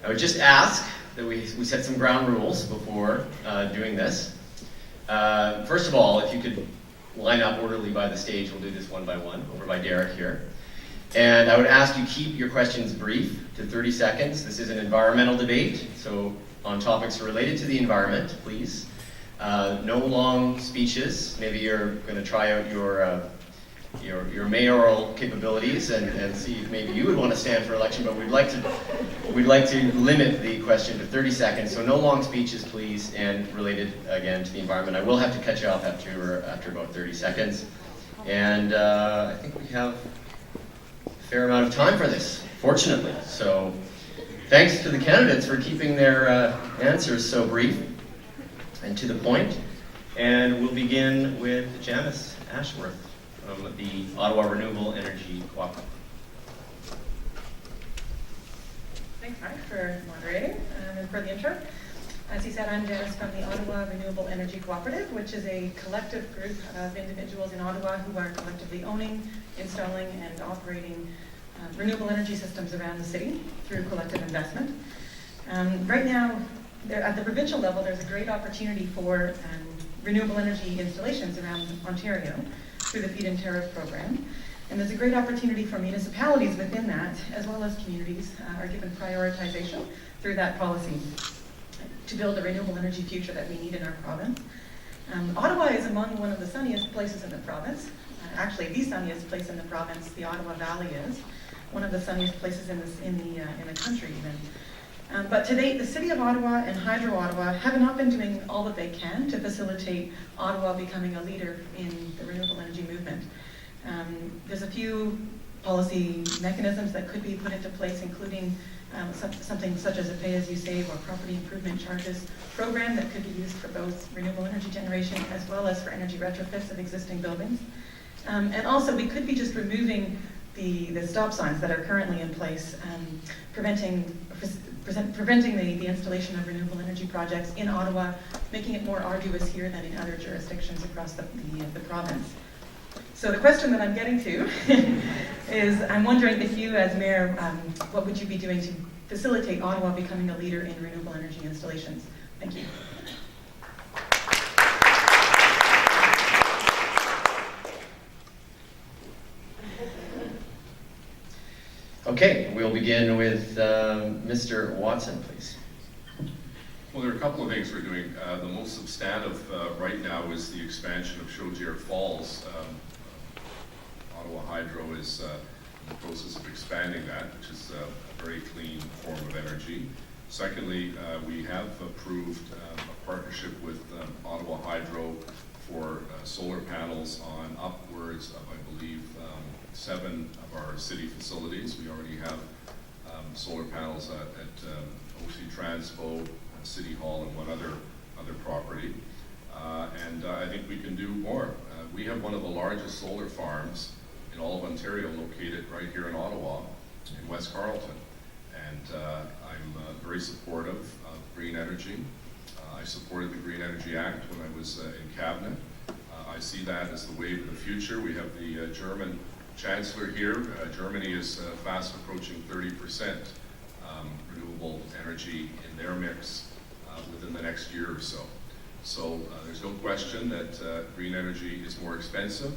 I would just ask that we set some ground rules before doing this. First of all, if you could line up orderly by the stage, we'll do this one by one, over by Derek here. And I would ask you keep your questions brief to 30 seconds. This is an environmental debate, so on topics related to the environment, please. No long speeches. Maybe you're going to try out your mayoral capabilities and see if maybe you would want to stand for election, but we'd like to limit the question to 30 seconds. So no long speeches, please, and related again to the environment. I will have to cut you off after about 30 seconds. And I think we have a fair amount of time for this, fortunately. So thanks to the candidates for keeping their answers so brief and to the point. And we'll begin with Janice Ashworth from the Ottawa Renewable Energy Cooperative. Thanks, Mark, for moderating and for the intro. As he said, I'm Janice from the Ottawa Renewable Energy Cooperative, which is a collective group of individuals in Ottawa who are collectively owning, installing, and operating renewable energy systems around the city through collective investment. Right now, at the provincial level, there's a great opportunity for renewable energy installations around Ontario through the feed-in tariff program. And there's a great opportunity for municipalities within that, as well as communities, are given prioritization through that policy to build the renewable energy future that we need in our province. Ottawa is among one of the sunniest places in the province. Actually, the sunniest place in the province, the Ottawa Valley, is one of the sunniest places in the country even. But to date, the City of Ottawa and Hydro Ottawa have not been doing all that they can to facilitate Ottawa becoming a leader in the renewable energy movement. There's a few policy mechanisms that could be put into place, including something such as a pay-as-you-save or property improvement charges program that could be used for both renewable energy generation as well as for energy retrofits of existing buildings. And also, we could be just removing the stop signs that are currently in place, preventing the installation of renewable energy projects in Ottawa, making it more arduous here than in other jurisdictions across the province. So the question that I'm getting to is, I'm wondering if you, as mayor, what would you be doing to facilitate Ottawa becoming a leader in renewable energy installations? Thank you. Okay, we'll begin with Mr. Watson, please. Well, there are a couple of things we're doing. The most substantive right now is the expansion of Chaudière Falls. Ottawa Hydro is in the process of expanding that, which is a very clean form of energy. Secondly, we have approved a partnership with Ottawa Hydro for solar panels on upwards of, I believe, 7 of our city facilities. We already have solar panels at OC Transpo, City Hall, and one other property. And I think we can do more. We have one of the largest solar farms in all of Ontario located right here in Ottawa, in West Carleton. And I'm very supportive of green energy. I supported the Green Energy Act when I was in cabinet. I see that as the wave of the future. We have the German Chancellor here. Germany is fast approaching 30% renewable energy in their mix within the next year or so. So there's no question that green energy is more expensive,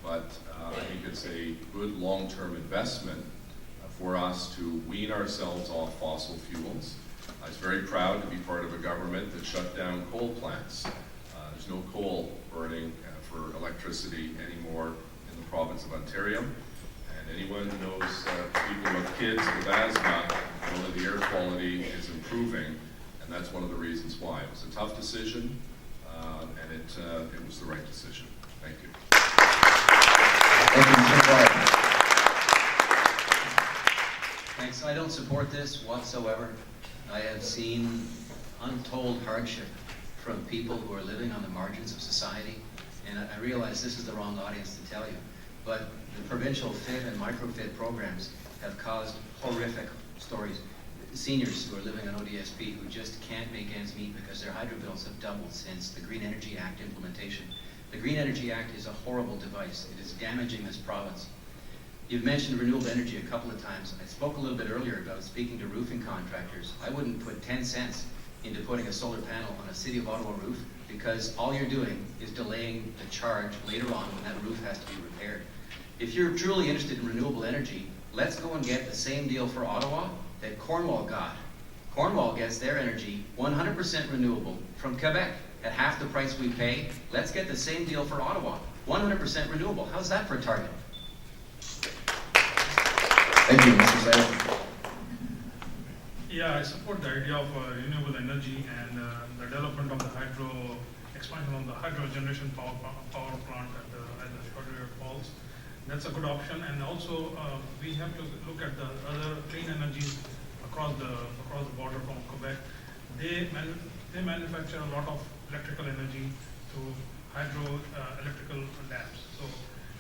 but I think it's a good long-term investment for us to wean ourselves off fossil fuels. I was very proud to be part of a government that shut down coal plants. There's no coal burning for electricity anymore in the province of Ontario. And anyone who knows people with kids with asthma know that the air quality is improving, and that's one of the reasons why. It was a tough decision, and it was the right decision. Thank you. Thank you, Mr. White. Thanks. I don't support this whatsoever. I have seen untold hardship from people who are living on the margins of society, and I realize this is the wrong audience to tell you, but the provincial FIT and microfit programs have caused horrific stories. Seniors who are living on ODSP who just can't make ends meet because their hydro bills have doubled since the Green Energy Act implementation. The Green Energy Act is a horrible device. It is damaging this province. You've mentioned renewable energy a couple of times. I spoke a little bit earlier about speaking to roofing contractors. I wouldn't put 10 cents into putting a solar panel on a City of Ottawa roof, because all you're doing is delaying the charge later on when that roof has to be repaired. If you're truly interested in renewable energy, let's go and get the same deal for Ottawa that Cornwall got. Cornwall gets their energy 100% renewable from Quebec at half the price we pay. Let's get the same deal for Ottawa, 100% renewable. How's that for a target? Thank you, Mr. Sayer. Yeah, I support the idea of renewable energy and the development of the expansion of the hydro generation power plant at the Chaudière Falls. That's a good option, and also we have to look at the other clean energies across the border from Quebec. They manufacture a lot of electrical energy through hydro electrical dams. So,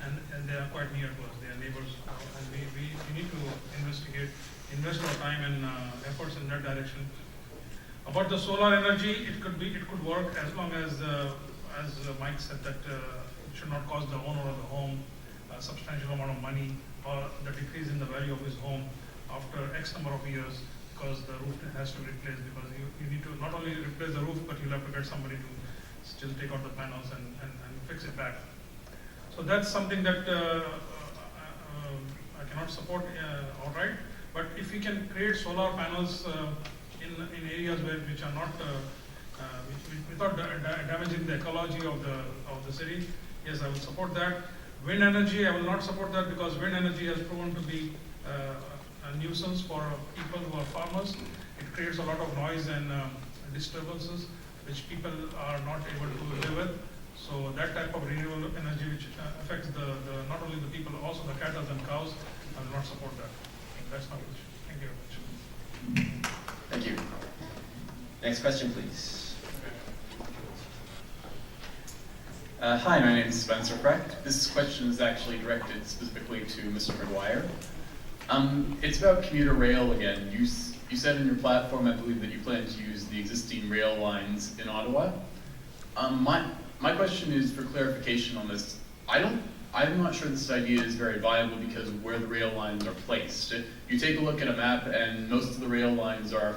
and they are quite near to us. They are neighbors, and we need to invest our time and efforts in that direction. About the solar energy, it could work as long as Mike said, that it should not cost the owner of the home a substantial amount of money, or the decrease in the value of his home after X number of years, because the roof has to be replaced, because you need to not only replace the roof, but you'll have to get somebody to still take out the panels and fix it back. So that's something that I cannot support outright. But if we can create solar panels in areas which are not without damaging the ecology of the city, yes, I will support that. Wind energy, I will not support that, because wind energy has proven to be a nuisance for people who are farmers. It creates a lot of noise and disturbances, which people are not able to live with. So that type of renewable energy, which affects not only the people, also the cattle and cows, I will not support that. That's my position. Thank you very much. Thank you. Next question, please. Hi, my name is Spencer Precht. This question is actually directed specifically to Mr. McGuire. It's about commuter rail again. You said in your platform, I believe, that you plan to use the existing rail lines in Ottawa. My question is for clarification on this. I'm not sure this idea is very viable because of where the rail lines are placed. You take a look at a map, and most of the rail lines are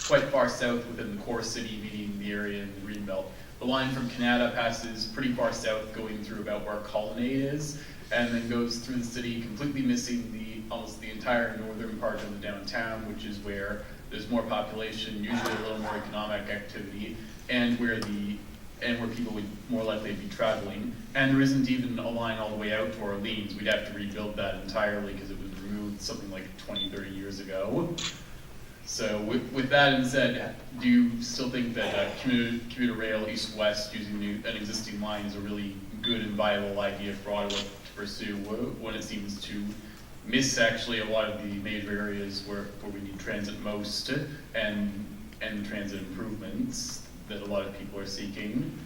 quite far south within the core city, meaning the area in the Greenbelt. The line from Canada passes pretty far south, going through about where Colonnade is, and then goes through the city, completely missing almost the entire northern part of the downtown, which is where there's more population, usually a little more economic activity, and where people would more likely be traveling. And there isn't even a line all the way out to Orleans. We'd have to rebuild that entirely because it was removed something like 20, 30 years ago. So with that said, do you still think that commuter rail east-west using an existing line is a really good and viable idea for Ottawa to pursue when it seems to miss actually a lot of the major areas where we need transit most and the transit improvements that a lot of people are seeking?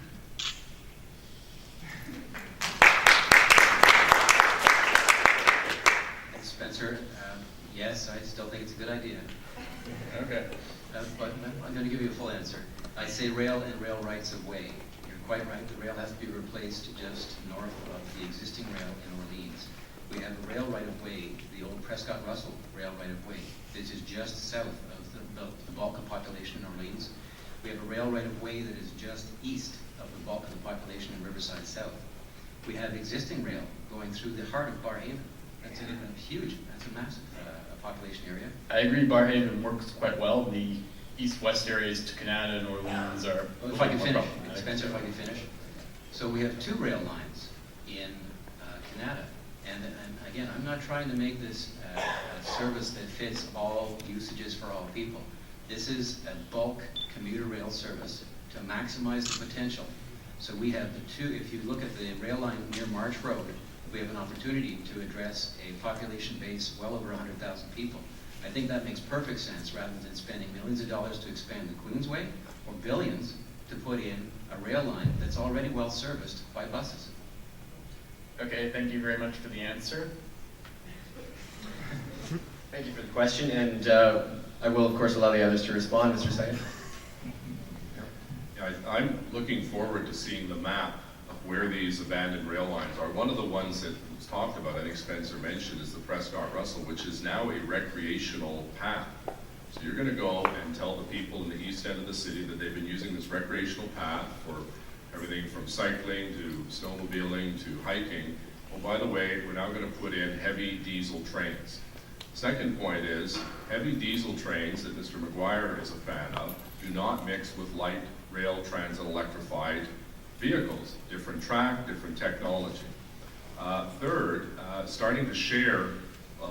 Thanks, Spencer. Yes, I still think it's a good idea. Okay. But I'm going to give you a full answer. I say rail and rail rights of way. You're quite right. The rail has to be replaced just north of the existing rail in Orleans. We have a rail right of way, the old Prescott-Russell rail right of way. This is just south of the bulk of population in Orleans. We have a rail right of way that is just east of the bulk of the population in Riverside South. We have existing rail going through the heart of Barrhaven. That's a massive population area. I agree, Barrhaven works quite well. The east-west areas to Canada and Orleans are If I can finish, problematic. Spencer, if I can finish. So we have two rail lines in Canada. And again, I'm not trying to make this a service that fits all usages for all people. This is a bulk commuter rail service to maximize the potential. So we have the two, if you look at the rail line near March Road, we have an opportunity to address a population base well over 100,000 people. I think that makes perfect sense, rather than spending millions of dollars to expand the Queensway or billions to put in a rail line that's already well serviced by buses. Okay, thank you very much for the answer. Thank you for the question, and I will, of course, allow the others to respond. Mr. Syed? Yeah, I'm looking forward to seeing the map of where these abandoned rail lines are. One of the ones that was talked about, I think Spencer mentioned, is the Prescott-Russell, which is now a recreational path. So you're going to go and tell the people in the east end of the city that they've been using this recreational path for everything from cycling to snowmobiling to hiking. Oh, by the way, we're now going to put in heavy diesel trains. Second point is, heavy diesel trains that Mr. McGuire is a fan of do not mix with light rail transit electrified vehicles. Different track, different technology. Third, starting to share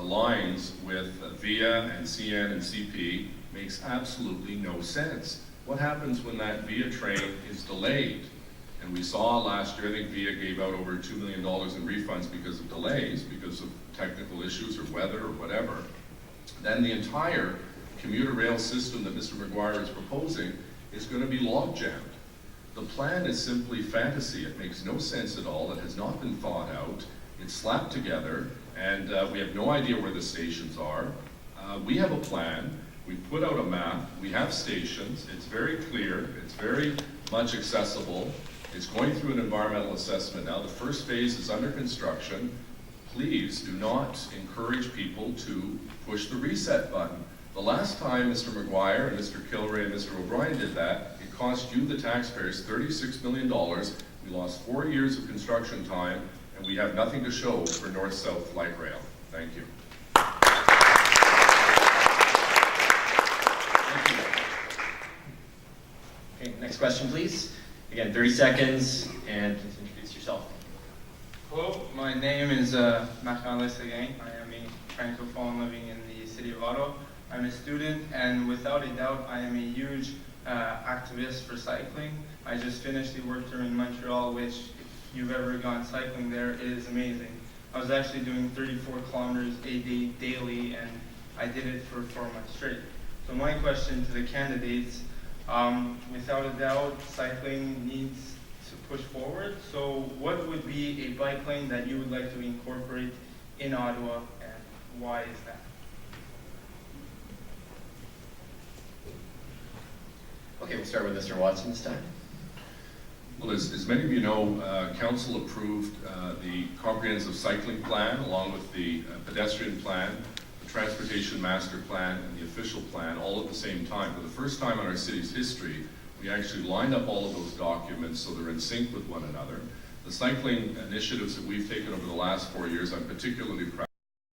lines with VIA and CN and CP makes absolutely no sense. What happens when that VIA train is delayed? And we saw last year, I think VIA gave out over $2 million in refunds because of delays, because of technical issues or weather or whatever. Then the entire commuter rail system that Mr. McGuire is proposing is going to be log jammed. The plan is simply fantasy. It makes no sense at all. It has not been thought out. It's slapped together, and we have no idea where the stations are. We have a plan. We put out a map. We have stations. It's very clear. It's very much accessible. It's going through an environmental assessment now. The first phase is under construction. Please do not encourage people to push the reset button. The last time Mr. McGuire and Mr. Kilray and Mr. O'Brien did that, it cost you, the taxpayers, $36 million. We lost 4 years of construction time, and we have nothing to show for north-south light rail. Thank you. Thank you. Okay, next question, please. Again, 30 seconds, and please introduce yourself. Hello, my name is Marc-André Seguin. I am a francophone living in the city of Ottawa. I'm a student, and without a doubt, I am a huge activist for cycling. I just finished the work tour in Montreal, which, if you've ever gone cycling there, it is amazing. I was actually doing 34 kilometers a day daily, and I did it for 4 months straight. So my question to the candidates, without a doubt, cycling needs to push forward. So what would be a bike lane that you would like to incorporate in Ottawa, and why is that? Okay, we'll start with Mr. Watson this time. Well, as many of you know, Council approved the comprehensive cycling plan along with the pedestrian plan, the transportation master plan, and the official plan all at the same time. For the first time in our city's history, we actually lined up all of those documents so they're in sync with one another. The cycling initiatives that we've taken over the last 4 years, I'm particularly proud